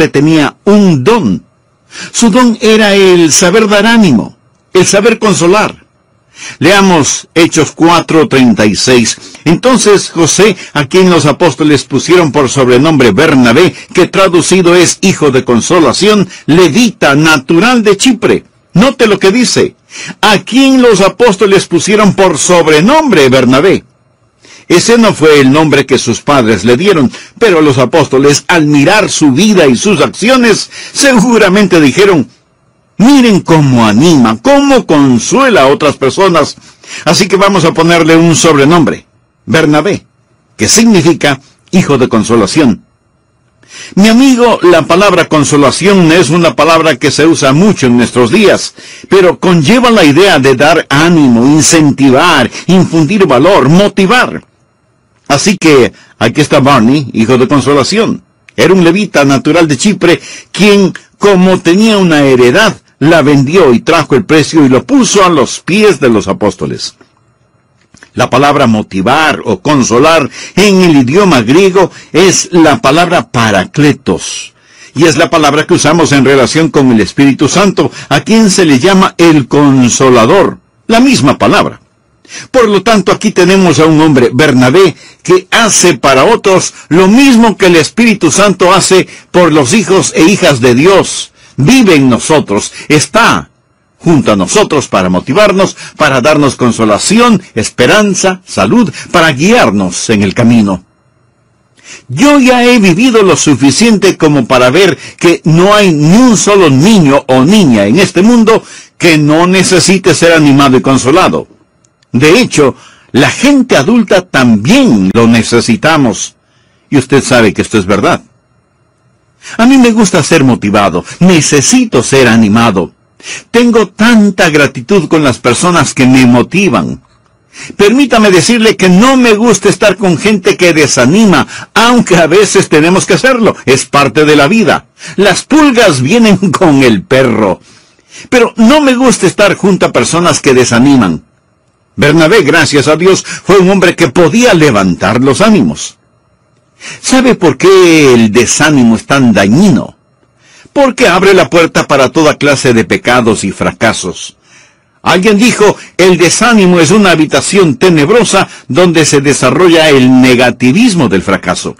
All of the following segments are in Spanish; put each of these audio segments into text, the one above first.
Chipre tenía un don. Su don era el saber dar ánimo, el saber consolar. Leamos Hechos 4:36. Entonces José, a quien los apóstoles pusieron por sobrenombre Bernabé, que traducido es hijo de consolación, levita, natural de Chipre. Note lo que dice. A quien los apóstoles pusieron por sobrenombre Bernabé. Ese no fue el nombre que sus padres le dieron, pero los apóstoles, al mirar su vida y sus acciones, seguramente dijeron: miren cómo anima, cómo consuela a otras personas. Así que vamos a ponerle un sobrenombre, Bernabé, que significa hijo de consolación. Mi amigo, la palabra consolación es una palabra que se usa mucho en nuestros días, pero conlleva la idea de dar ánimo, incentivar, infundir valor, motivar. Así que aquí está Barney, hijo de consolación. Era un levita natural de Chipre, quien, como tenía una heredad, la vendió y trajo el precio y lo puso a los pies de los apóstoles. La palabra motivar o consolar en el idioma griego es la palabra parakletos, y es la palabra que usamos en relación con el Espíritu Santo, a quien se le llama el Consolador, la misma palabra. Por lo tanto, aquí tenemos a un hombre, Bernabé, que hace para otros lo mismo que el Espíritu Santo hace por los hijos e hijas de Dios. Vive en nosotros, está junto a nosotros para motivarnos, para darnos consolación, esperanza, salud, para guiarnos en el camino. Yo ya he vivido lo suficiente como para ver que no hay ni un solo niño o niña en este mundo que no necesite ser animado y consolado. De hecho, la gente adulta también lo necesitamos. Y usted sabe que esto es verdad. A mí me gusta ser motivado, necesito ser animado. Tengo tanta gratitud con las personas que me motivan. Permítame decirle que no me gusta estar con gente que desanima, aunque a veces tenemos que hacerlo, es parte de la vida. Las pulgas vienen con el perro. Pero no me gusta estar junto a personas que desaniman. Bernabé, gracias a Dios, fue un hombre que podía levantar los ánimos. ¿Sabe por qué el desánimo es tan dañino? Porque abre la puerta para toda clase de pecados y fracasos. Alguien dijo, el desánimo es una habitación tenebrosa donde se desarrolla el negativismo del fracaso.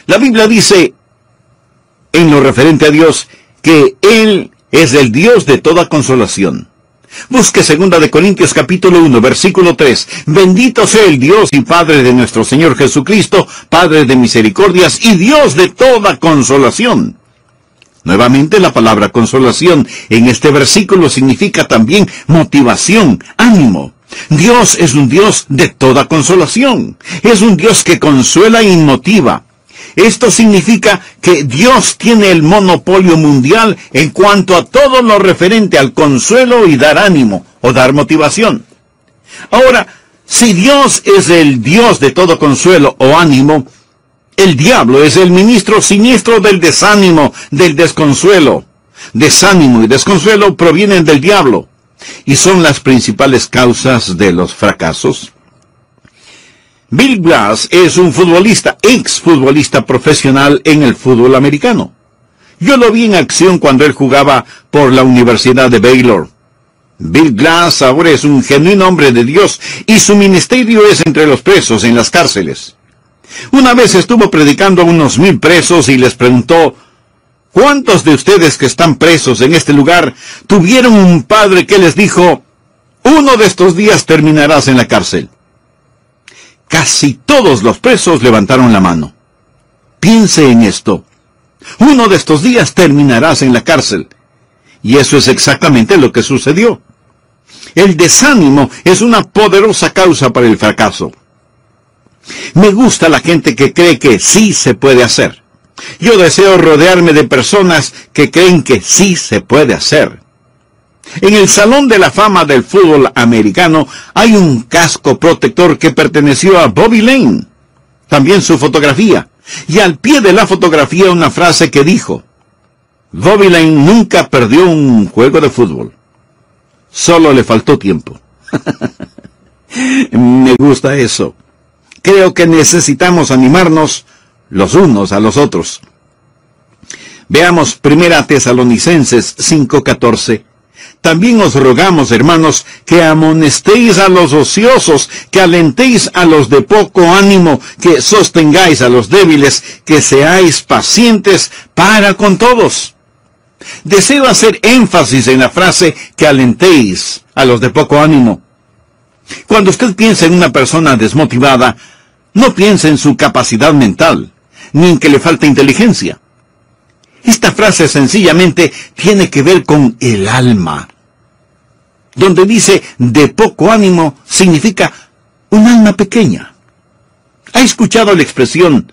La Biblia dice, en lo referente a Dios, que Él es el Dios de toda consolación. Busque 2 de Corintios capítulo 1, versículo 3. Bendito sea el Dios y Padre de nuestro Señor Jesucristo, Padre de misericordias y Dios de toda consolación. Nuevamente la palabra consolación en este versículo significa también motivación, ánimo. Dios es un Dios de toda consolación. Es un Dios que consuela y motiva. Esto significa que Dios tiene el monopolio mundial en cuanto a todo lo referente al consuelo y dar ánimo o dar motivación. Ahora, si Dios es el Dios de todo consuelo o ánimo, el diablo es el ministro siniestro del desánimo, del desconsuelo. Desánimo y desconsuelo provienen del diablo y son las principales causas de los fracasos. Bill Glass es un futbolista, exfutbolista profesional en el fútbol americano. Yo lo vi en acción cuando él jugaba por la Universidad de Baylor. Bill Glass ahora es un genuino hombre de Dios y su ministerio es entre los presos en las cárceles. Una vez estuvo predicando a unos 1000 presos y les preguntó, ¿cuántos de ustedes que están presos en este lugar tuvieron un padre que les dijo, uno de estos días terminarás en la cárcel? Casi todos los presos levantaron la mano. Piense en esto. Uno de estos días terminarás en la cárcel. Y eso es exactamente lo que sucedió. El desánimo es una poderosa causa para el fracaso. Me gusta la gente que cree que sí se puede hacer. Yo deseo rodearme de personas que creen que sí se puede hacer. En el Salón de la Fama del Fútbol Americano hay un casco protector que perteneció a Bobby Lane. También su fotografía. Y al pie de la fotografía una frase que dijo, Bobby Lane nunca perdió un juego de fútbol. Solo le faltó tiempo. Me gusta eso. Creo que necesitamos animarnos los unos a los otros. Veamos 1 Tesalonicenses 5:14. También os rogamos, hermanos, que amonestéis a los ociosos, que alentéis a los de poco ánimo, que sostengáis a los débiles, que seáis pacientes para con todos. Deseo hacer énfasis en la frase que alentéis a los de poco ánimo. Cuando usted piensa en una persona desmotivada, no piensa en su capacidad mental, ni en que le falta inteligencia. Esta frase sencillamente tiene que ver con el alma. Donde dice de poco ánimo, significa un alma pequeña. ¿Ha escuchado la expresión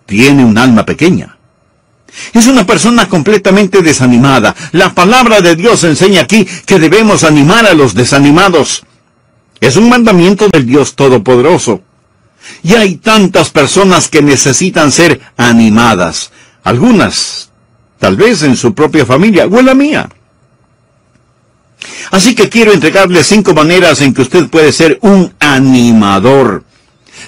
tiene un alma pequeña? Es una persona completamente desanimada. La palabra de Dios enseña aquí que debemos animar a los desanimados. Es un mandamiento del Dios Todopoderoso. Y hay tantas personas que necesitan ser animadas. Algunas, tal vez en su propia familia, o en la mía. Así que quiero entregarle 5 maneras en que usted puede ser un animador.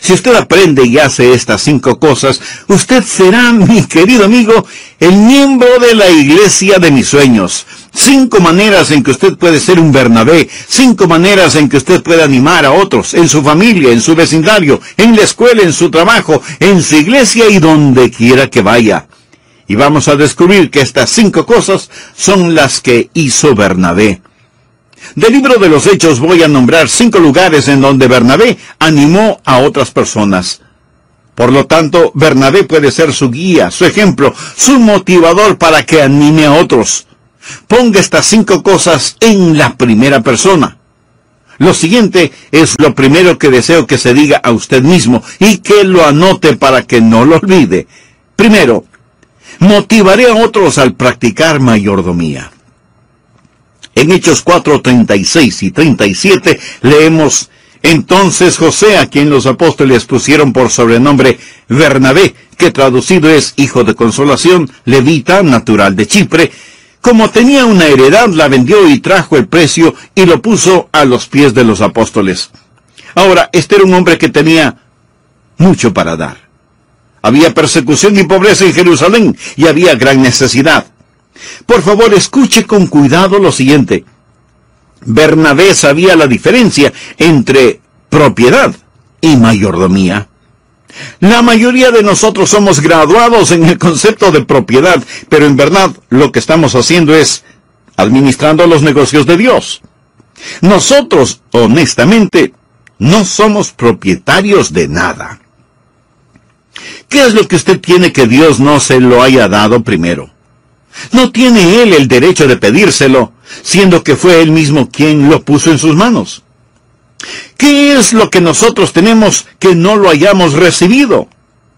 Si usted aprende y hace estas 5 cosas, usted será, mi querido amigo, el miembro de la iglesia de mis sueños. 5 maneras en que usted puede ser un Bernabé. 5 maneras en que usted puede animar a otros, en su familia, en su vecindario, en la escuela, en su trabajo, en su iglesia y donde quiera que vaya. Y vamos a descubrir que estas 5 cosas son las que hizo Bernabé. Del libro de los Hechos voy a nombrar 5 lugares en donde Bernabé animó a otras personas. Por lo tanto, Bernabé puede ser su guía, su ejemplo, su motivador para que anime a otros. Ponga estas 5 cosas en la primera persona. Lo siguiente es lo primero que deseo que se diga a usted mismo y que lo anote para que no lo olvide. Primero, motivaré a otros al practicar mayordomía. En Hechos 4:36 y 37 leemos: Entonces José, a quien los apóstoles pusieron por sobrenombre Bernabé, que traducido es hijo de consolación, levita, natural de Chipre, como tenía una heredad, la vendió y trajo el precio y lo puso a los pies de los apóstoles. Ahora, este era un hombre que tenía mucho para dar. Había persecución y pobreza en Jerusalén y había gran necesidad. Por favor, escuche con cuidado lo siguiente. Bernabé sabía la diferencia entre propiedad y mayordomía. La mayoría de nosotros somos graduados en el concepto de propiedad, pero en verdad lo que estamos haciendo es administrando los negocios de Dios. Nosotros, honestamente, no somos propietarios de nada. ¿Qué es lo que usted tiene que Dios no se lo haya dado primero? No tiene Él el derecho de pedírselo, siendo que fue Él mismo quien lo puso en sus manos. ¿Qué es lo que nosotros tenemos que no lo hayamos recibido?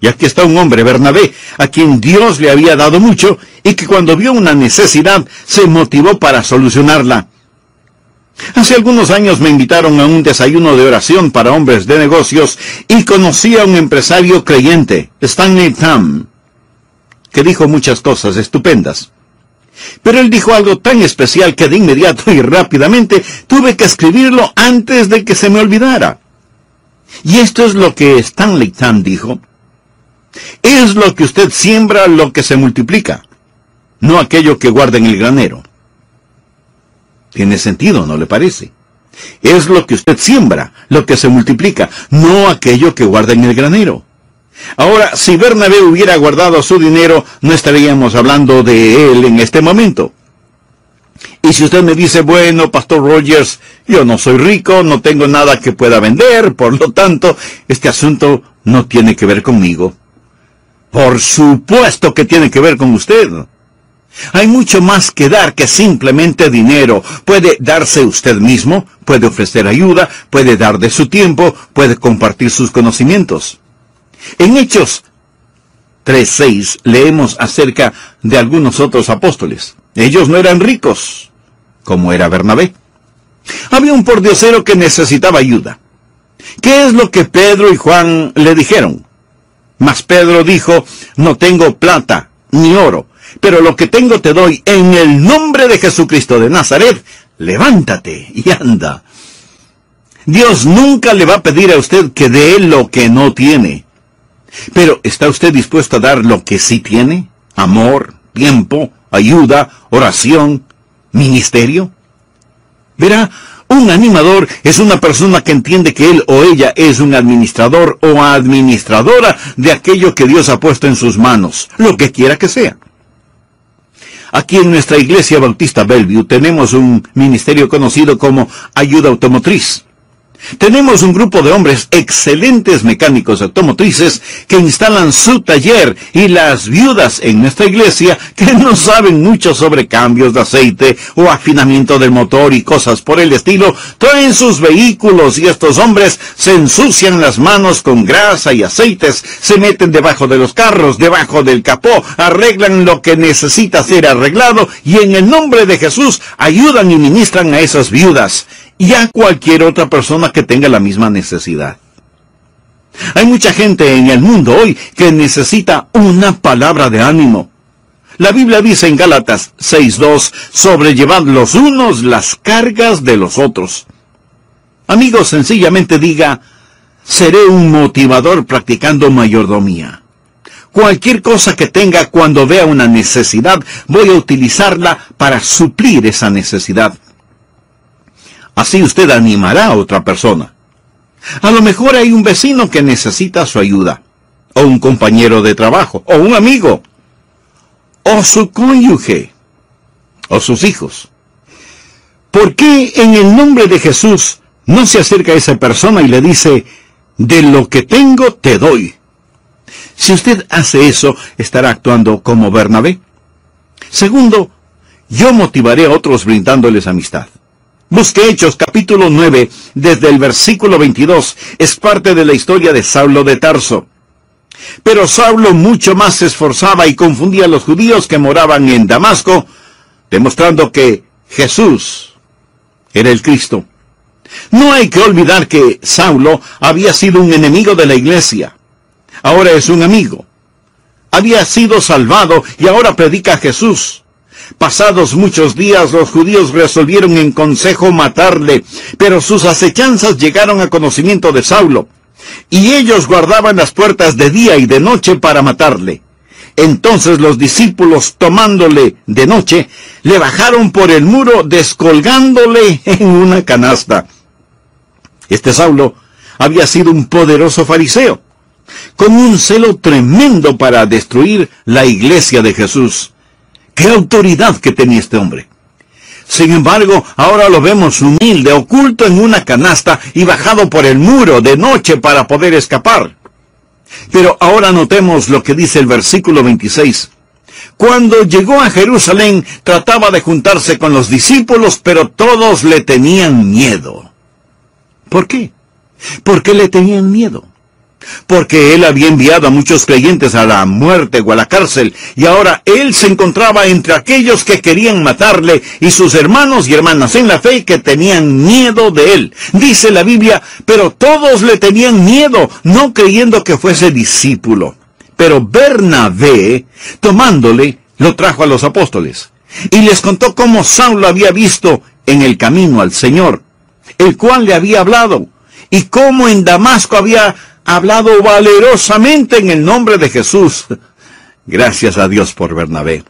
Y aquí está un hombre, Bernabé, a quien Dios le había dado mucho, y que cuando vio una necesidad, se motivó para solucionarla. Hace algunos años me invitaron a un desayuno de oración para hombres de negocios, y conocí a un empresario creyente, Stanley Tam, que dijo muchas cosas estupendas. Pero él dijo algo tan especial que de inmediato y rápidamente tuve que escribirlo antes de que se me olvidara. Y esto es lo que Stanley Tam dijo: es lo que usted siembra lo que se multiplica, no aquello que guarda en el granero. Tiene sentido, ¿no le parece? Es lo que usted siembra lo que se multiplica, no aquello que guarda en el granero. Ahora, si Bernabé hubiera guardado su dinero, no estaríamos hablando de él en este momento. Y si usted me dice, bueno, Pastor Rogers, yo no soy rico, no tengo nada que pueda vender, por lo tanto, este asunto no tiene que ver conmigo. Por supuesto que tiene que ver con usted. Hay mucho más que dar que simplemente dinero. Puede darse usted mismo, puede ofrecer ayuda, puede dar de su tiempo, puede compartir sus conocimientos. En Hechos 3:6 leemos acerca de algunos otros apóstoles. Ellos no eran ricos, como era Bernabé. Había un pordiosero que necesitaba ayuda. ¿Qué es lo que Pedro y Juan le dijeron? Mas Pedro dijo: no tengo plata ni oro, pero lo que tengo te doy. En el nombre de Jesucristo de Nazaret, levántate y anda. Dios nunca le va a pedir a usted que dé lo que no tiene. Pero, ¿está usted dispuesto a dar lo que sí tiene? Amor, tiempo, ayuda, oración, ministerio. Verá, un animador es una persona que entiende que él o ella es un administrador o administradora de aquello que Dios ha puesto en sus manos, lo que quiera que sea. Aquí en nuestra iglesia Bautista Bellevue tenemos un ministerio conocido como Ayuda Automotriz. Tenemos un grupo de hombres excelentes mecánicos automotrices que instalan su taller, y las viudas en nuestra iglesia que no saben mucho sobre cambios de aceite o afinamiento del motor y cosas por el estilo, traen sus vehículos y estos hombres se ensucian las manos con grasa y aceites, se meten debajo de los carros, debajo del capó, arreglan lo que necesita ser arreglado y en el nombre de Jesús ayudan y ministran a esas viudas y a cualquier otra persona que tenga la misma necesidad. Hay mucha gente en el mundo hoy que necesita una palabra de ánimo. La Biblia dice en Gálatas 6:2, sobrellevad los unos las cargas de los otros. Amigos, sencillamente diga, seré un motivador practicando mayordomía. Cualquier cosa que tenga cuando vea una necesidad, voy a utilizarla para suplir esa necesidad. Así usted animará a otra persona. A lo mejor hay un vecino que necesita su ayuda, o un compañero de trabajo, o un amigo, o su cónyuge, o sus hijos. ¿Por qué en el nombre de Jesús no se acerca a esa persona y le dice, de lo que tengo te doy? Si usted hace eso, estará actuando como Bernabé. Segundo, yo motivaré a otros brindándoles amistad. Busque Hechos capítulo 9, desde el versículo 22, es parte de la historia de Saulo de Tarso. Pero Saulo mucho más se esforzaba y confundía a los judíos que moraban en Damasco, demostrando que Jesús era el Cristo. No hay que olvidar que Saulo había sido un enemigo de la iglesia. Ahora es un amigo. Había sido salvado y ahora predica a Jesús. Pasados muchos días, los judíos resolvieron en consejo matarle, pero sus acechanzas llegaron a conocimiento de Saulo, y ellos guardaban las puertas de día y de noche para matarle. Entonces los discípulos, tomándole de noche, le bajaron por el muro, descolgándole en una canasta. Este Saulo había sido un poderoso fariseo, con un celo tremendo para destruir la iglesia de Jesús. ¡Qué autoridad que tenía este hombre! Sin embargo, ahora lo vemos humilde, oculto en una canasta y bajado por el muro de noche para poder escapar. Pero ahora notemos lo que dice el versículo 26. Cuando llegó a Jerusalén, trataba de juntarse con los discípulos, pero todos le tenían miedo. ¿Por qué? ¿Por qué le tenían miedo? Porque él había enviado a muchos creyentes a la muerte o a la cárcel, y ahora él se encontraba entre aquellos que querían matarle, y sus hermanos y hermanas en la fe que tenían miedo de él. Dice la Biblia, pero todos le tenían miedo, no creyendo que fuese discípulo. Pero Bernabé, tomándole, lo trajo a los apóstoles, y les contó cómo Saulo había visto en el camino al Señor, el cual le había hablado, y cómo en Damasco había hablado valerosamente en el nombre de Jesús. Gracias a Dios por Bernabé.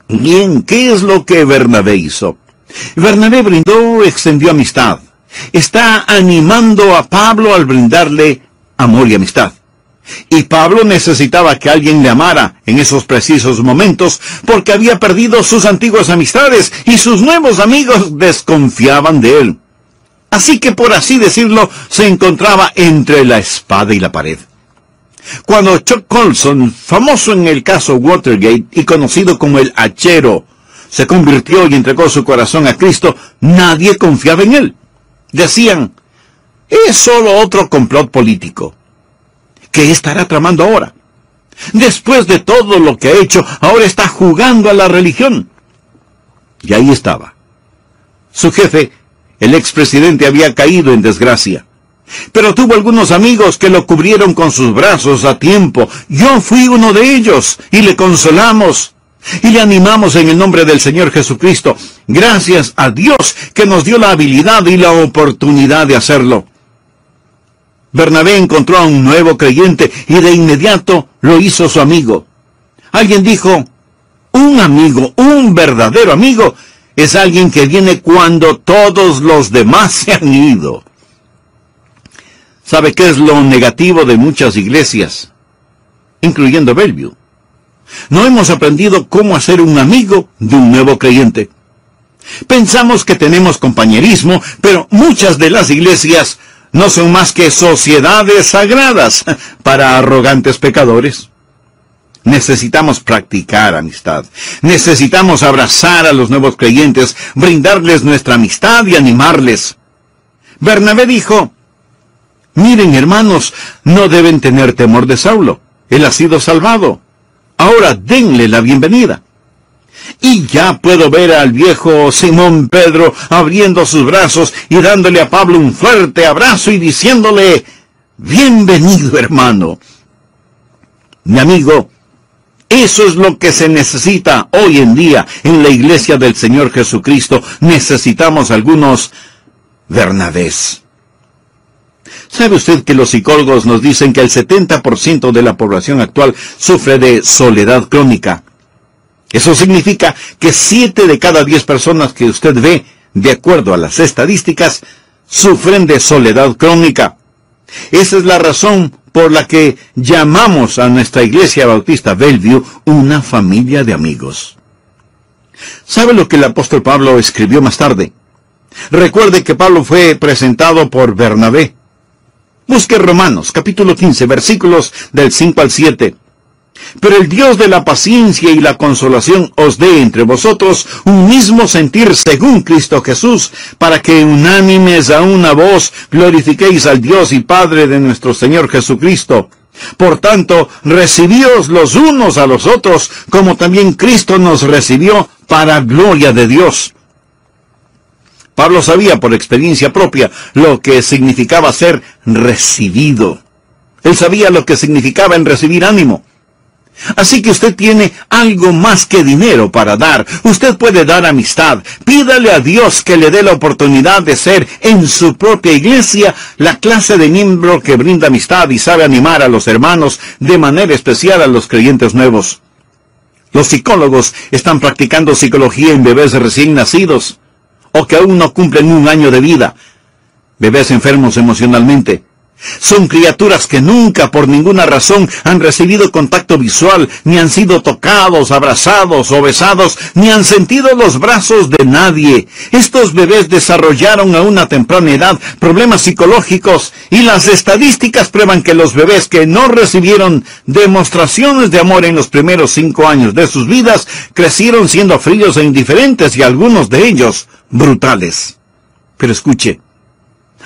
Bien, ¿qué es lo que Bernabé hizo? Bernabé brindó, extendió amistad. Está animando a Pablo al brindarle amor y amistad. Y Pablo necesitaba que alguien le amara en esos precisos momentos, porque había perdido sus antiguas amistades y sus nuevos amigos desconfiaban de él. Así que, por así decirlo, se encontraba entre la espada y la pared. Cuando Chuck Colson, famoso en el caso Watergate y conocido como el hachero, se convirtió y entregó su corazón a Cristo, nadie confiaba en él. Decían, es solo otro complot político. ¿Qué estará tramando ahora? Después de todo lo que ha hecho, ahora está jugando a la religión. Y ahí estaba. Su jefe, el expresidente, había caído en desgracia. Pero tuvo algunos amigos que lo cubrieron con sus brazos a tiempo. Yo fui uno de ellos y le consolamos y le animamos en el nombre del Señor Jesucristo. Gracias a Dios que nos dio la habilidad y la oportunidad de hacerlo. Bernabé encontró a un nuevo creyente y de inmediato lo hizo su amigo. Alguien dijo, Un amigo, un verdadero amigo, es alguien que viene cuando todos los demás se han ido. ¿Sabe qué es lo negativo de muchas iglesias, incluyendo Bellevue? No hemos aprendido cómo hacer un amigo de un nuevo creyente. Pensamos que tenemos compañerismo, pero muchas de las iglesias no son más que sociedades sagradas para arrogantes pecadores. Necesitamos practicar amistad. Necesitamos abrazar a los nuevos creyentes, brindarles nuestra amistad y animarles. Bernabé dijo: miren, hermanos, no deben tener temor de Saulo. Él ha sido salvado. Ahora denle la bienvenida. Y ya puedo ver al viejo Simón Pedro abriendo sus brazos y dándole a Pablo un fuerte abrazo y diciéndole: bienvenido, hermano. Mi amigo, eso es lo que se necesita hoy en día en la iglesia del Señor Jesucristo. Necesitamos algunos Bernabés. ¿Sabe usted que los psicólogos nos dicen que el 70% de la población actual sufre de soledad crónica? Eso significa que 7 de cada 10 personas que usted ve, de acuerdo a las estadísticas, sufren de soledad crónica. Esa es la razón por la que llamamos a nuestra iglesia bautista Bellevue una familia de amigos. ¿Sabe lo que el apóstol Pablo escribió más tarde? Recuerde que Pablo fue presentado por Bernabé. Busque Romanos, capítulo 15, versículos del 5 al 7. Pero el Dios de la paciencia y la consolación os dé entre vosotros un mismo sentir según Cristo Jesús, para que unánimes a una voz glorifiquéis al Dios y Padre de nuestro Señor Jesucristo. Por tanto, recibíos los unos a los otros, como también Cristo nos recibió, para gloria de Dios. Pablo sabía por experiencia propia lo que significaba ser recibido. Él sabía lo que significaba en recibir ánimo. Así que usted tiene algo más que dinero para dar. Usted puede dar amistad. Pídale a Dios que le dé la oportunidad de ser en su propia iglesia la clase de miembro que brinda amistad y sabe animar a los hermanos, de manera especial a los creyentes nuevos. Los psicólogos están practicando psicología en bebés recién nacidos, o que aún no cumplen 1 año de vida. Bebés enfermos emocionalmente. Son criaturas que nunca, por ninguna razón, han recibido contacto visual, ni han sido tocados, abrazados o besados, ni han sentido los brazos de nadie. Estos bebés desarrollaron a una temprana edad problemas psicológicos, y las estadísticas prueban que los bebés que no recibieron demostraciones de amor en los primeros 5 años de sus vidas, crecieron siendo fríos e indiferentes, y algunos de ellos brutales. Pero escuche,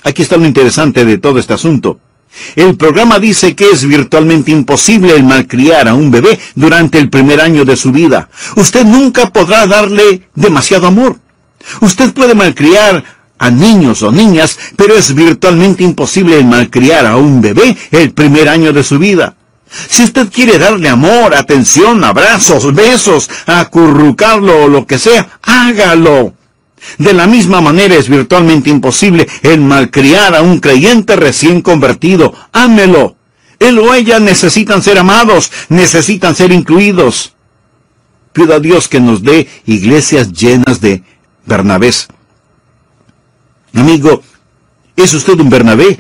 aquí está lo interesante de todo este asunto. El programa dice que es virtualmente imposible el malcriar a un bebé durante el primer año de su vida. Usted nunca podrá darle demasiado amor. Usted puede malcriar a niños o niñas, pero es virtualmente imposible el malcriar a un bebé el primer año de su vida. Si usted quiere darle amor, atención, abrazos, besos, acurrucarlo o lo que sea, hágalo. De la misma manera es virtualmente imposible el malcriar a un creyente recién convertido. Ámelo. Él o ella necesitan ser amados, necesitan ser incluidos. Pido a Dios que nos dé iglesias llenas de Bernabés. Amigo, ¿es usted un Bernabé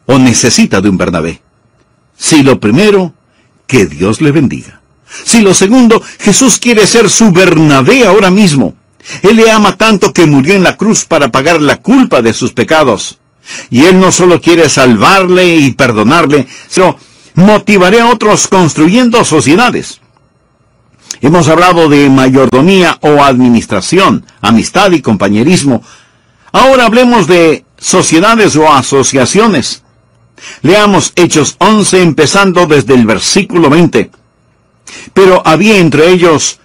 o necesita de un Bernabé? Si lo primero, que Dios le bendiga. Si lo segundo, Jesús quiere ser su Bernabé ahora mismo. Él le ama tanto que murió en la cruz para pagar la culpa de sus pecados. Y Él no solo quiere salvarle y perdonarle, sino motivaré a otros construyendo sociedades. Hemos hablado de mayordomía o administración, amistad y compañerismo. Ahora hablemos de sociedades o asociaciones. Leamos Hechos 11 empezando desde el versículo 20. Pero había entre ellos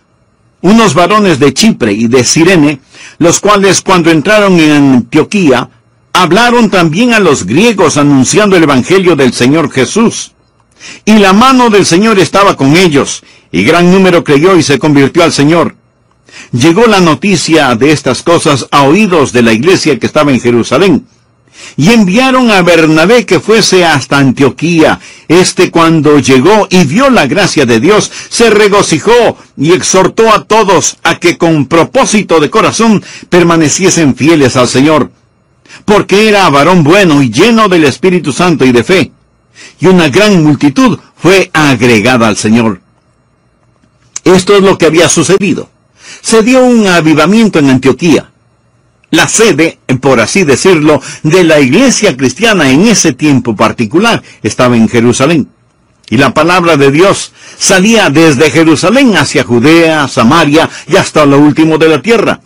unos varones de Chipre y de Cirene, los cuales cuando entraron en Antioquía, hablaron también a los griegos anunciando el evangelio del Señor Jesús. Y la mano del Señor estaba con ellos, y gran número creyó y se convirtió al Señor. Llegó la noticia de estas cosas a oídos de la iglesia que estaba en Jerusalén. Y enviaron a Bernabé que fuese hasta Antioquía. Cuando llegó y vio la gracia de Dios, se regocijó y exhortó a todos a que con propósito de corazón permaneciesen fieles al Señor, porque era varón bueno y lleno del Espíritu Santo y de fe. Y una gran multitud fue agregada al Señor. Esto es lo que había sucedido. Se dio un avivamiento en Antioquía. La sede, por así decirlo, de la iglesia cristiana en ese tiempo particular estaba en Jerusalén. Y la palabra de Dios salía desde Jerusalén hacia Judea, Samaria y hasta lo último de la tierra.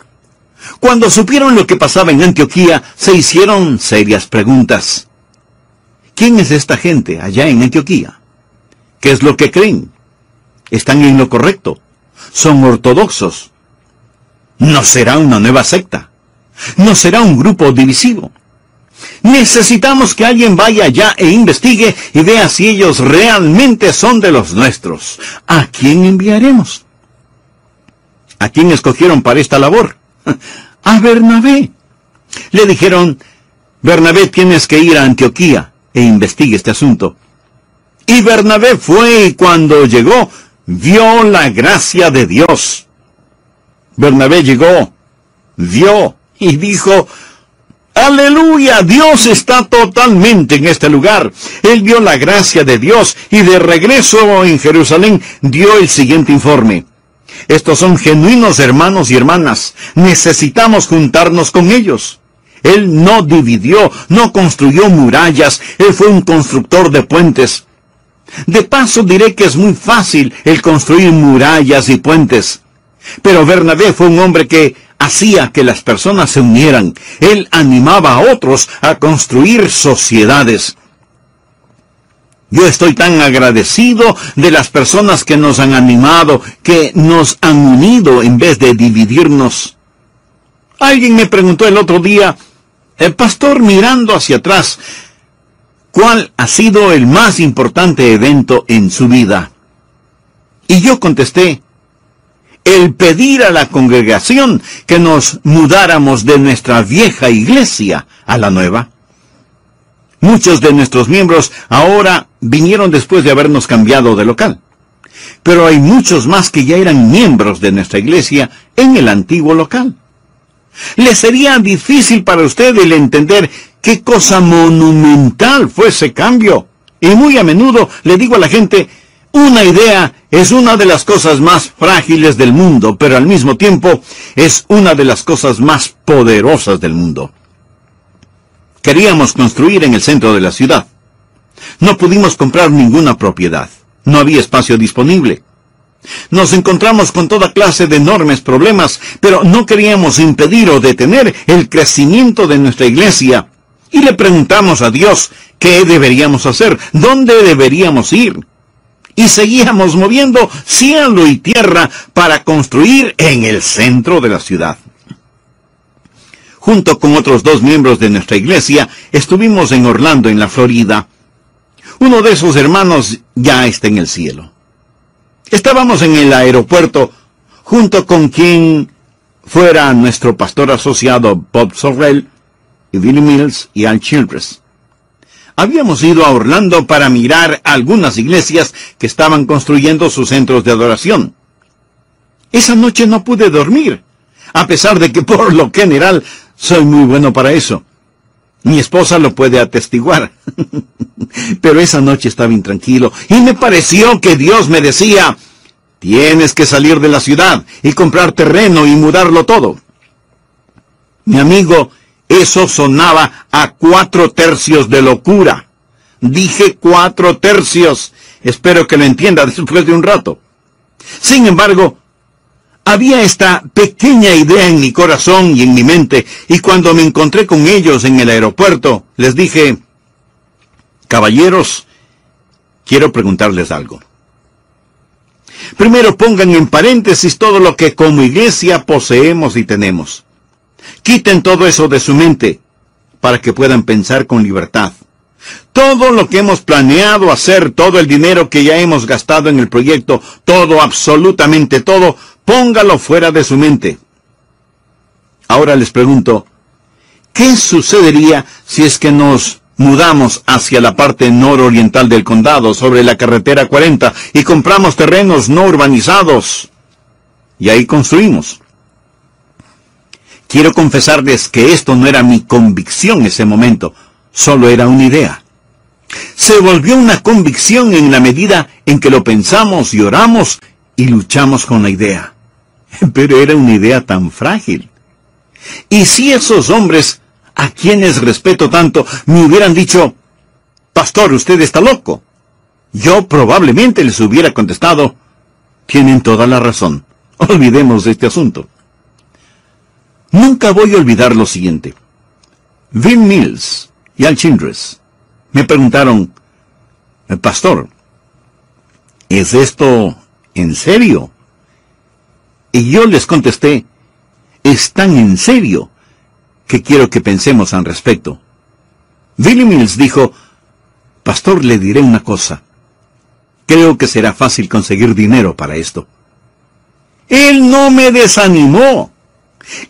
Cuando supieron lo que pasaba en Antioquía, se hicieron serias preguntas. ¿Quién es esta gente allá en Antioquía? ¿Qué es lo que creen? ¿Están en lo correcto? ¿Son ortodoxos? ¿No será una nueva secta? ¿No será un grupo divisivo? Necesitamos que alguien vaya allá e investigue y vea si ellos realmente son de los nuestros. ¿A quién enviaremos? ¿A quién escogieron para esta labor? A Bernabé. Le dijeron, Bernabé, tienes que ir a Antioquía e investigue este asunto. Y Bernabé fue, y cuando llegó, vio la gracia de Dios. Bernabé llegó, vio y dijo, ¡aleluya! Dios está totalmente en este lugar. Él vio la gracia de Dios y de regreso en Jerusalén dio el siguiente informe. Estos son genuinos hermanos y hermanas. Necesitamos juntarnos con ellos. Él no dividió, no construyó murallas. Él fue un constructor de puentes. De paso diré que es muy fácil el construir murallas y puentes. Pero Bernabé fue un hombre que hacía que las personas se unieran. Él animaba a otros a construir sociedades. Yo estoy tan agradecido de las personas que nos han animado, que nos han unido en vez de dividirnos. Alguien me preguntó el otro día, el pastor, mirando hacia atrás, ¿cuál ha sido el más importante evento en su vida? Y yo contesté, el pedir a la congregación que nos mudáramos de nuestra vieja iglesia a la nueva. Muchos de nuestros miembros ahora vinieron después de habernos cambiado de local. Pero hay muchos más que ya eran miembros de nuestra iglesia en el antiguo local. Le sería difícil para usted el entender qué cosa monumental fue ese cambio. Y muy a menudo le digo a la gente, una idea es una de las cosas más frágiles del mundo, pero al mismo tiempo es una de las cosas más poderosas del mundo. Queríamos construir en el centro de la ciudad. No pudimos comprar ninguna propiedad. No había espacio disponible. Nos encontramos con toda clase de enormes problemas, pero no queríamos impedir o detener el crecimiento de nuestra iglesia. Y le preguntamos a Dios qué deberíamos hacer, dónde deberíamos ir. Y seguíamos moviendo cielo y tierra para construir en el centro de la ciudad. Junto con otros 2 miembros de nuestra iglesia, estuvimos en Orlando, en la Florida. Uno de esos hermanos ya está en el cielo. Estábamos en el aeropuerto, junto con quien fuera nuestro pastor asociado Bob Sorrell, y Billy Mills y Al Childress. Habíamos ido a Orlando para mirar algunas iglesias que estaban construyendo sus centros de adoración. Esa noche no pude dormir, a pesar de que por lo general soy muy bueno para eso. Mi esposa lo puede atestiguar. Pero esa noche estaba intranquilo y me pareció que Dios me decía, tienes que salir de la ciudad y comprar terreno y mudarlo todo. Mi amigo, eso sonaba a 4/3 de locura. Dije 4/3. Espero que lo entienda después de un rato. Sin embargo, había esta pequeña idea en mi corazón y en mi mente, y cuando me encontré con ellos en el aeropuerto, les dije, caballeros, quiero preguntarles algo. Primero pongan en paréntesis todo lo que como iglesia poseemos y tenemos. Quiten todo eso de su mente, para que puedan pensar con libertad. Todo lo que hemos planeado hacer, todo el dinero que ya hemos gastado en el proyecto, todo, absolutamente todo, póngalo fuera de su mente. Ahora les pregunto, ¿Qué sucedería si es que nos mudamos hacia la parte nororiental del condado, sobre la carretera 40, y compramos terrenos no urbanizados? Y ahí construimos. Quiero confesarles que esto no era mi convicción en ese momento, solo era una idea. Se volvió una convicción en la medida en que lo pensamos y oramos y luchamos con la idea. Pero era una idea tan frágil. Y si esos hombres, a quienes respeto tanto, me hubieran dicho, pastor, usted está loco, yo probablemente les hubiera contestado, tienen toda la razón, olvidemos de este asunto. Nunca voy a olvidar lo siguiente. Bill Mills y Al Childress me preguntaron, pastor, ¿es esto en serio? Y yo les contesté, es tan en serio que quiero que pensemos al respecto. Billy Mills dijo, pastor, le diré una cosa. Creo que será fácil conseguir dinero para esto. Él no me desanimó.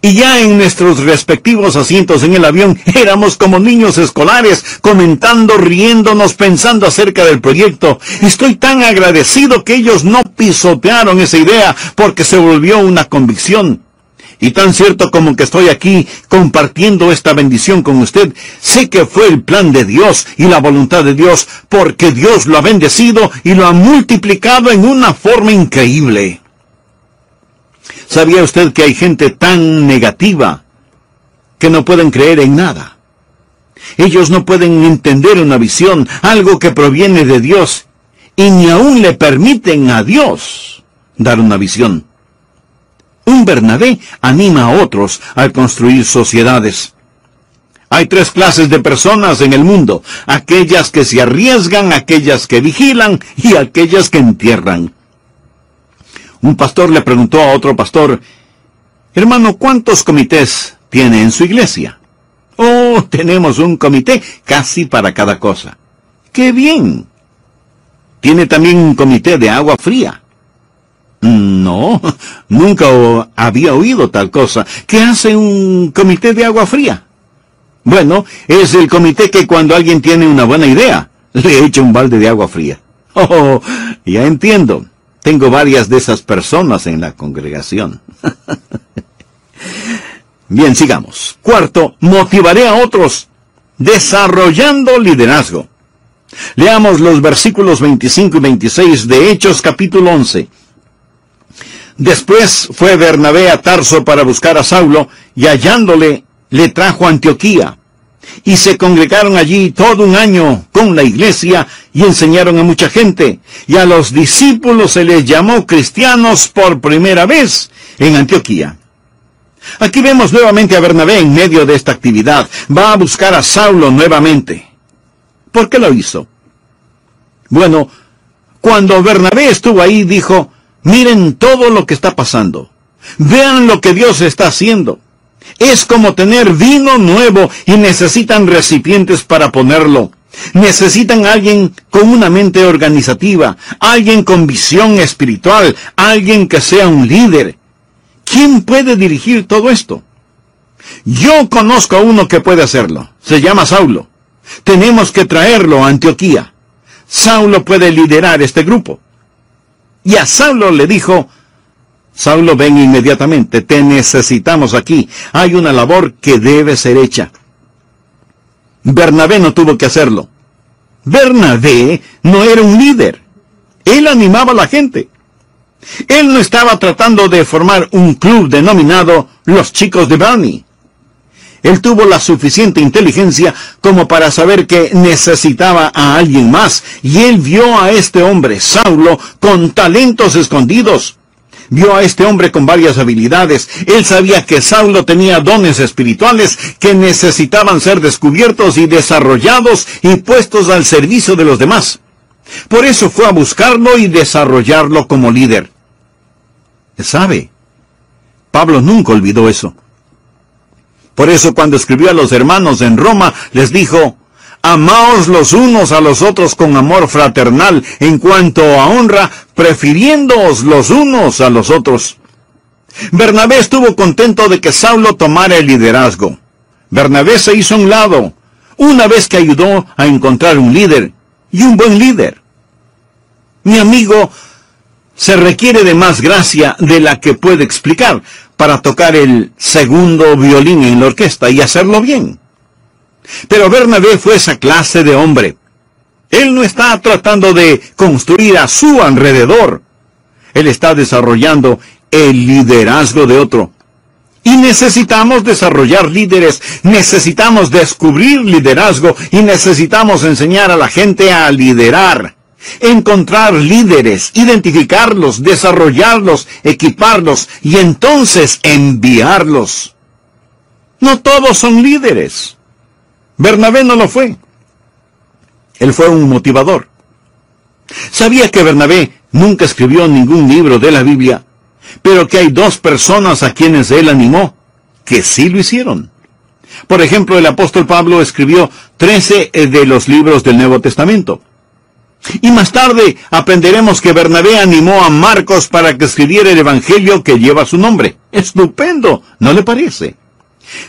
Y ya en nuestros respectivos asientos en el avión éramos como niños escolares, comentando, riéndonos, pensando acerca del proyecto. Estoy tan agradecido que ellos no pisotearon esa idea, porque se volvió una convicción. Y tan cierto como que estoy aquí compartiendo esta bendición con usted, sé que fue el plan de Dios y la voluntad de Dios, porque Dios lo ha bendecido y lo ha multiplicado en una forma increíble. ¿Sabía usted que hay gente tan negativa que no pueden creer en nada? Ellos no pueden entender una visión, algo que proviene de Dios, y ni aún le permiten a Dios dar una visión. Un Bernabé anima a otros a construir sociedades. Hay 3 clases de personas en el mundo: aquellas que se arriesgan, aquellas que vigilan y aquellas que entierran. Un pastor le preguntó a otro pastor, hermano, ¿cuántos comités tiene en su iglesia? Oh, tenemos un comité casi para cada cosa. ¡Qué bien! ¿Tiene también un comité de agua fría? No, nunca había oído tal cosa. ¿Qué hace un comité de agua fría? Bueno, es el comité que cuando alguien tiene una buena idea, le echa un balde de agua fría. Oh, ya entiendo. Tengo varias de esas personas en la congregación. Bien, sigamos. 4, motivaré a otros desarrollando liderazgo. Leamos los versículos 25 y 26 de Hechos capítulo 11. Después fue Bernabé a Tarso para buscar a Saulo, y hallándole, le trajo a Antioquía. Y se congregaron allí todo un año con la iglesia, y enseñaron a mucha gente. Y a los discípulos se les llamó cristianos por primera vez en Antioquía. Aquí vemos nuevamente a Bernabé en medio de esta actividad. Va a buscar a Saulo nuevamente. ¿Por qué lo hizo? Bueno, cuando Bernabé estuvo ahí, dijo, miren todo lo que está pasando. Vean lo que Dios está haciendo. Es como tener vino nuevo y necesitan recipientes para ponerlo. Necesitan a alguien con una mente organizativa, alguien con visión espiritual, alguien que sea un líder. ¿Quién puede dirigir todo esto? Yo conozco a uno que puede hacerlo. Se llama Saulo. Tenemos que traerlo a Antioquía. Saulo puede liderar este grupo. Y a Saulo le dijo, Saulo, ven inmediatamente, te necesitamos aquí. Hay una labor que debe ser hecha. Bernabé no tuvo que hacerlo. Bernabé no era un líder. Él animaba a la gente. Él no estaba tratando de formar un club denominado Los Chicos de Barney. Él tuvo la suficiente inteligencia como para saber que necesitaba a alguien más. Y él vio a este hombre, Saulo, con talentos escondidos. Vio a este hombre con varias habilidades. Él sabía que Saulo tenía dones espirituales que necesitaban ser descubiertos y desarrollados y puestos al servicio de los demás. Por eso fue a buscarlo y desarrollarlo como líder. ¿Sabe? Pablo nunca olvidó eso. Por eso cuando escribió a los hermanos en Roma, les dijo, amaos los unos a los otros con amor fraternal, en cuanto a honra, prefiriéndoos los unos a los otros. Bernabé estuvo contento de que Saulo tomara el liderazgo. Bernabé se hizo a un lado, una vez que ayudó a encontrar un líder, y un buen líder. Mi amigo, se requiere de más gracia de la que puede explicar para tocar el segundo violín en la orquesta y hacerlo bien. Pero Bernabé fue esa clase de hombre. Él no está tratando de construir a su alrededor. Él está desarrollando el liderazgo de otro. Y necesitamos desarrollar líderes, necesitamos descubrir liderazgo y necesitamos enseñar a la gente a liderar. Encontrar líderes, identificarlos, desarrollarlos, equiparlos y entonces enviarlos. No todos son líderes. Bernabé no lo fue. Él fue un motivador. Sabía que Bernabé nunca escribió ningún libro de la Biblia, pero que hay dos personas a quienes él animó que sí lo hicieron. Por ejemplo, el apóstol Pablo escribió 13 de los libros del Nuevo Testamento. Y más tarde aprenderemos que Bernabé animó a Marcos para que escribiera el Evangelio que lleva su nombre. ¡Estupendo! ¿No le parece?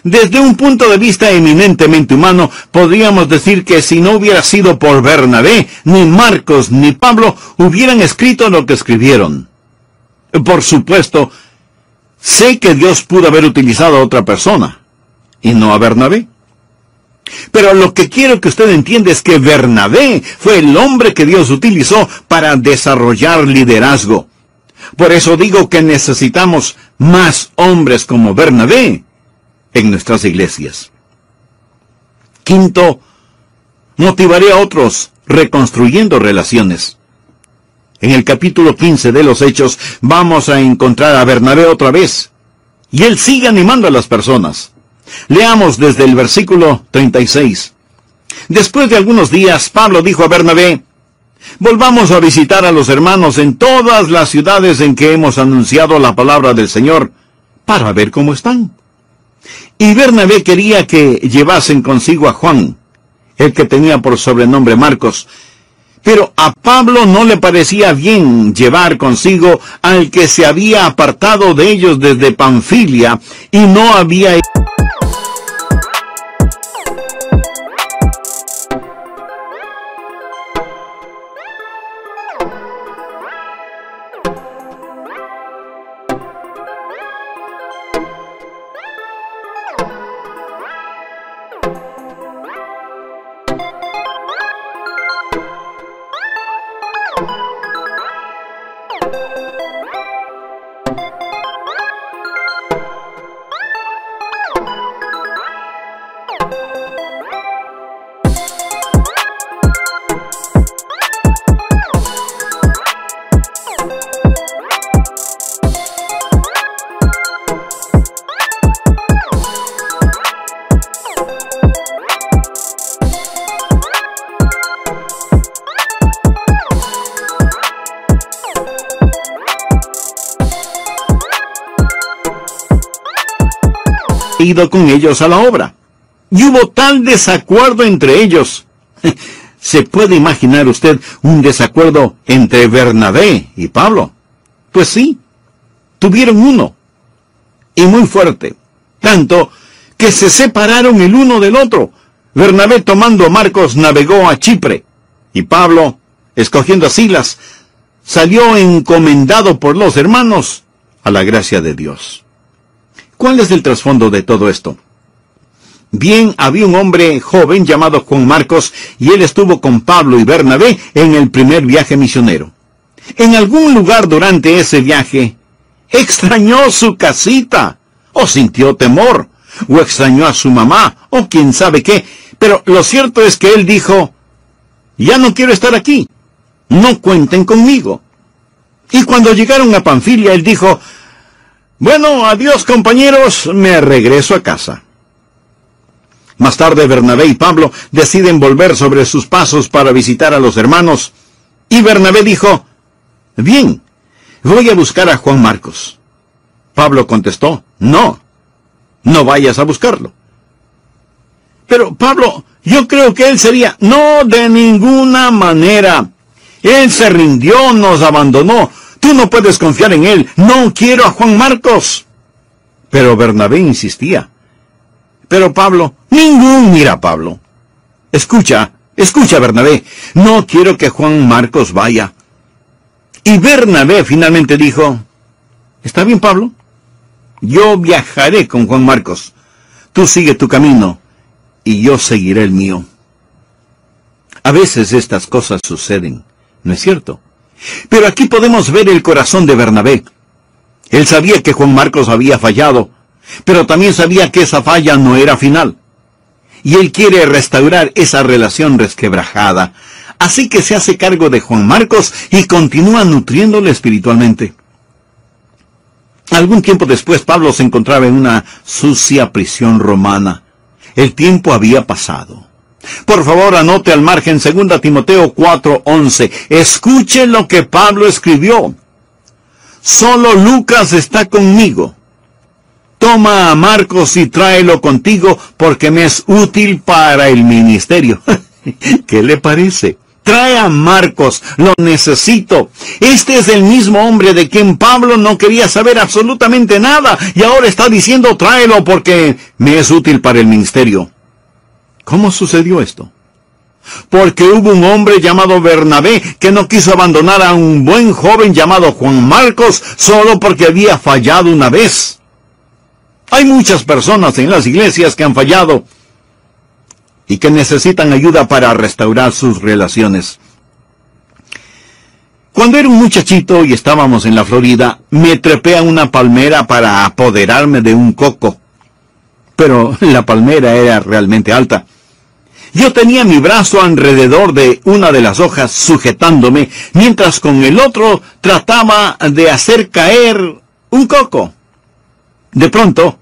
Desde un punto de vista eminentemente humano, podríamos decir que si no hubiera sido por Bernabé, ni Marcos ni Pablo hubieran escrito lo que escribieron. Por supuesto, sé que Dios pudo haber utilizado a otra persona, y no a Bernabé. Pero lo que quiero que usted entienda es que Bernabé fue el hombre que Dios utilizó para desarrollar liderazgo. Por eso digo que necesitamos más hombres como Bernabé en nuestras iglesias. Quinto, motivaré a otros reconstruyendo relaciones. En el capítulo 15 de los Hechos vamos a encontrar a Bernabé otra vez. Y él sigue animando a las personas. Leamos desde el versículo 36. Después de algunos días, Pablo dijo a Bernabé: volvamos a visitar a los hermanos en todas las ciudades en que hemos anunciado la palabra del Señor, para ver cómo están. Y Bernabé quería que llevasen consigo a Juan, el que tenía por sobrenombre Marcos. Pero a Pablo no le parecía bien llevar consigo al que se había apartado de ellos desde Panfilia y no había ido con ellos a la obra. Y hubo tal desacuerdo entre ellos. ¿Se puede imaginar usted un desacuerdo entre Bernabé y Pablo? Pues sí, tuvieron uno. Y muy fuerte. Tanto que se separaron el uno del otro. Bernabé, tomando a Marcos, navegó a Chipre. Y Pablo, escogiendo a Silas, salió encomendado por los hermanos a la gracia de Dios. ¿Cuál es el trasfondo de todo esto? Bien, había un hombre joven llamado Juan Marcos, y él estuvo con Pablo y Bernabé en el primer viaje misionero. En algún lugar durante ese viaje, extrañó su casita, o sintió temor, o extrañó a su mamá, o quién sabe qué, pero lo cierto es que él dijo: ya no quiero estar aquí, no cuenten conmigo. Y cuando llegaron a Panfilia, él dijo: bueno, adiós compañeros, me regreso a casa. Más tarde Bernabé y Pablo deciden volver sobre sus pasos para visitar a los hermanos, y Bernabé dijo: bien, voy a buscar a Juan Marcos. Pablo contestó: no vayas a buscarlo. Pero Pablo, yo creo que él sería: no, de ninguna manera. Él se rindió, nos abandonó. Tú no puedes confiar en él. No quiero a Juan Marcos. Pero Bernabé insistía. Pero Pablo, mira Pablo. Escucha, Bernabé, no quiero que Juan Marcos vaya. Y Bernabé finalmente dijo, está bien Pablo, yo viajaré con Juan Marcos. Tú sigue tu camino y yo seguiré el mío. A veces estas cosas suceden, ¿no es cierto? Pero aquí podemos ver el corazón de Bernabé. Él sabía que Juan Marcos había fallado, pero también sabía que esa falla no era final. Y él quiere restaurar esa relación resquebrajada. Así que se hace cargo de Juan Marcos y continúa nutriéndole espiritualmente. Algún tiempo después, Pablo se encontraba en una sucia prisión romana. El tiempo había pasado. Por favor, anote al margen 2 Timoteo 4:11. Escuche lo que Pablo escribió. Solo Lucas está conmigo. Toma a Marcos y tráelo contigo porque me es útil para el ministerio. ¿Qué le parece? Trae a Marcos, lo necesito. Este es el mismo hombre de quien Pablo no quería saber absolutamente nada y ahora está diciendo tráelo porque me es útil para el ministerio. ¿Cómo sucedió esto? Porque hubo un hombre llamado Bernabé que no quiso abandonar a un buen joven llamado Juan Marcos solo porque había fallado una vez. Hay muchas personas en las iglesias que han fallado y que necesitan ayuda para restaurar sus relaciones. Cuando era un muchachito y estábamos en la Florida, me trepé a una palmera para apoderarme de un coco. Pero la palmera era realmente alta. Yo tenía mi brazo alrededor de una de las hojas sujetándome, mientras con el otro trataba de hacer caer un coco. De pronto,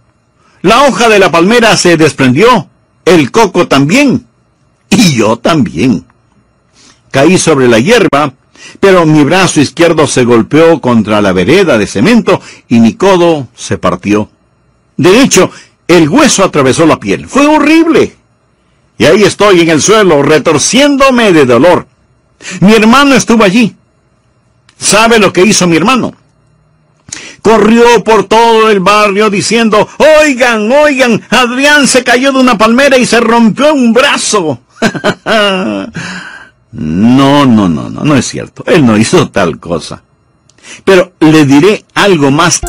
la hoja de la palmera se desprendió, el coco también, y yo también. Caí sobre la hierba, pero mi brazo izquierdo se golpeó contra la vereda de cemento y mi codo se partió. De hecho, el hueso atravesó la piel. Fue horrible. Y ahí estoy en el suelo, retorciéndome de dolor. Mi hermano estuvo allí. ¿Sabe lo que hizo mi hermano? Corrió por todo el barrio diciendo, oigan, Adrián se cayó de una palmera y se rompió un brazo. No es cierto. Él no hizo tal cosa. Pero le diré algo más.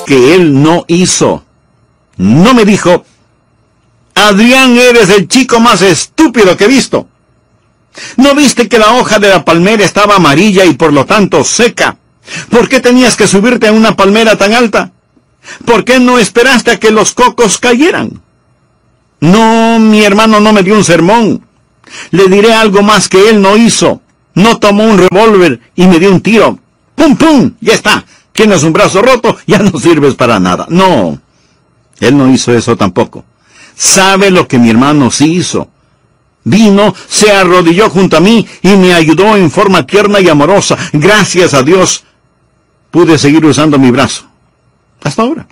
Que él no hizo. No me dijo, Adrián, eres el chico más estúpido que he visto. ¿No viste que la hoja de la palmera estaba amarilla y por lo tanto seca? ¿Por qué tenías que subirte a una palmera tan alta? ¿Por qué no esperaste a que los cocos cayeran? No, mi hermano no me dio un sermón. Le diré algo más que él no hizo. No tomó un revólver y me dio un tiro. ¡Pum, pum! Ya está. Tienes un brazo roto, ya no sirves para nada. No, él no hizo eso tampoco. ¿Sabe lo que mi hermano sí hizo? Vino, se arrodilló junto a mí y me ayudó en forma tierna y amorosa. Gracias a Dios, pude seguir usando mi brazo. Hasta ahora.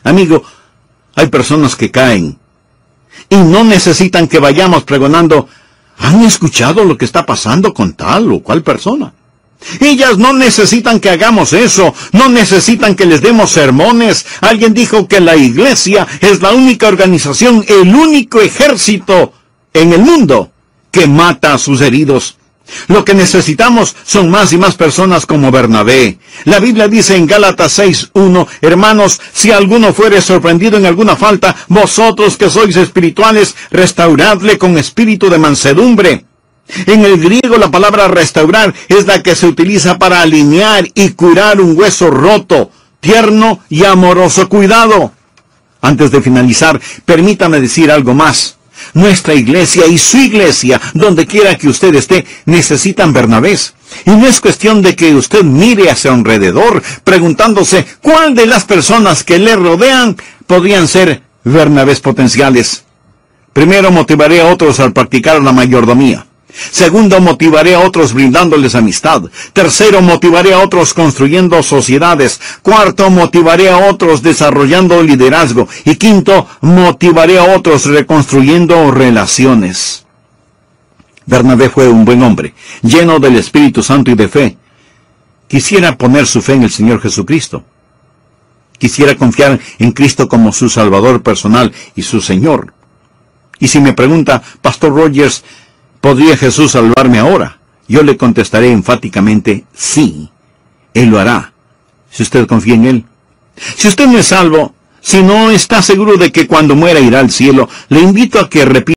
Amigo, hay personas que caen y no necesitan que vayamos pregonando, ¿han escuchado lo que está pasando con tal o cual persona? Ellas no necesitan que hagamos eso, no necesitan que les demos sermones. Alguien dijo que la iglesia es la única organización, el único ejército en el mundo que mata a sus heridos. Lo que necesitamos son más y más personas como Bernabé. La Biblia dice en Gálatas 6:1, hermanos, si alguno fuere sorprendido en alguna falta, vosotros que sois espirituales, restauradle con espíritu de mansedumbre. En el griego la palabra restaurar es la que se utiliza para alinear y curar un hueso roto, tierno y amoroso cuidado. Antes de finalizar, permítame decir algo más. Nuestra iglesia y su iglesia, donde quiera que usted esté, necesitan Bernabés. Y no es cuestión de que usted mire hacia alrededor, preguntándose cuál de las personas que le rodean podrían ser Bernabés potenciales. Primero, motivaré a otros al practicar la mayordomía. Segundo, motivaré a otros brindándoles amistad. Tercero, motivaré a otros construyendo sociedades. Cuarto, motivaré a otros desarrollando liderazgo. Y quinto, motivaré a otros reconstruyendo relaciones. Bernabé fue un buen hombre, lleno del Espíritu Santo y de fe. Quisiera poner su fe en el Señor Jesucristo. Quisiera confiar en Cristo como su Salvador personal y su Señor. Y si me pregunta, Pastor Rogers, ¿podría Jesús salvarme ahora? Yo le contestaré enfáticamente, sí, Él lo hará, si usted confía en Él. Si usted no es salvo, si no está seguro de que cuando muera irá al cielo, le invito a que repita